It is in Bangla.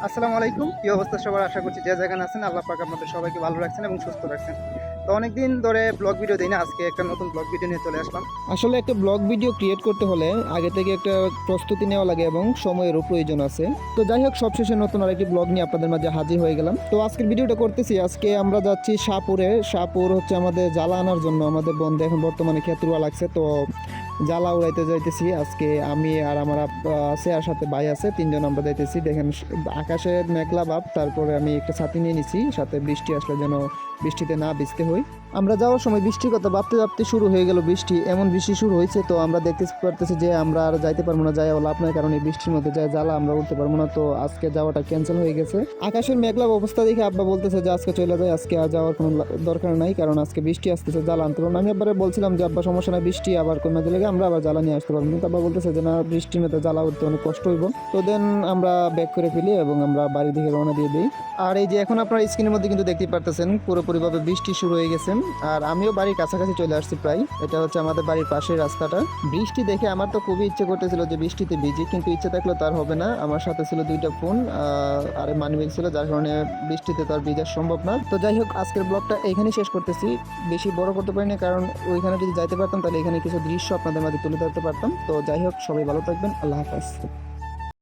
আসসালামু আলাইকুম। কি অবস্থা সবার? আশা করছি যে যেখানে আছেন আল্লাহ পাক আপনাদের সবাইকে ভালো রাখছেন এবং সুস্থ রাখছেন। তো অনেকদিন ধরে ব্লগ ভিডিও দেই না, আজকে একটা নতুন ব্লগ ভিডিও নিয়ে চলে আসলাম। আসলে একটা ব্লগ ভিডিও ক্রিয়েট করতে হলে আগে থেকে একটা প্রস্তুতি নেওয়া লাগে এবং সময়েরও প্রয়োজন আছে। তো যাই হোক, সবশেষে নতুন আরেকটি ব্লগ নিয়ে আপনাদের মাঝে হাজির হয়ে গেলাম। তো আজকের ভিডিওটা করতেছি, আজকে আমরা যাচ্ছি শাহপুরে। শাহপুর হচ্ছে আমাদের জ্বালা আনার জন্য। আমাদের বন্ধে এখন বর্তমানে খেতুয়া লাগছে, তো জ্বালা উড়াইতে যাইতেছি। আজকে আমি আর আমার আব্বা আছে, আর সাথে ভাই আছে, তিনজন আমরা যাইতেছি। দেখেন আকাশে মেঘলা ভাব, তারপরে আমি একটা ছাতি নিয়ে নিছি, সাথে বৃষ্টি আসলে যেন বৃষ্টিতে না ভিজতে হই। আমরা যাওয়ার সময় বৃষ্টির কথা ভাবতে ভাবতে শুরু হয়ে গেল বৃষ্টি। এমন বৃষ্টি শুরু হয়েছে, তো আমরা দেখতে পারতেছি যে আমরা আর যাইতে পারবো না, যাই লাভ নাই, কারণ এই বৃষ্টির মধ্যে যায় জ্বালা আমরা উঠতে পারবো না। তো আজকে যাওয়াটা ক্যান্সেল হয়ে গেছে। আকাশের মেঘলা অবস্থা দেখে আব্বা বলতেছে যে আজকে চলে যায়, আজকে আর যাওয়ার কোনো দরকার নাই, কারণ আজকে বৃষ্টি আসতেছে, জ্বালা আনতে পারবো না। আমি আব্বারে বলছিলাম যে আব্বা সমস্যা নাই, বৃষ্টি আবার কমে দিলে আমরা আবার জ্বালা নিয়ে আসতে পারবো, কিন্তু আব্বা বলতেছে যে না, বৃষ্টির মধ্যে জ্বালা উঠতে অনেক কষ্ট হইব। তো দেন আমরা ব্যাক করে ফেলি এবং আমরা বাড়ি দিকে রওনা দিয়ে দিই। আর এই যে এখন আপনার স্ক্রিনের মধ্যে কিন্তু দেখতেই পারতেছেন পুরোপুরিভাবে বৃষ্টি শুরু হয়ে গেছে। আর আমিও বাড়ির কাছাকাছি চলে আসছি প্রায়। এটা হচ্ছে আমাদের বাড়ির পাশের রাস্তাটা। বৃষ্টি দেখে আমার তো খুবই ইচ্ছে করতেছিল যে বৃষ্টিতে ভিজি, কিন্তু ইচ্ছে থাকলে তার হবে না। আমার সাথে ছিল দুইটা ফোন আর মানিব্যাগ ছিল, যার কারণে বৃষ্টিতে তো আর ভিজা সম্ভব না। তো যাই হোক, আজকের ব্লগটা এইখানে শেষ করতেছি। বেশি বড় করতে পারিনি, কারণ ওইখানে যদি যাইতে পারতাম তাহলে এখানে কিছু দৃশ্য আপনাদের মাঝে তুলে ধরতে পারতাম। তো যাই হোক, সবাই ভালো থাকবেন। আল্লাহ হাফেজ।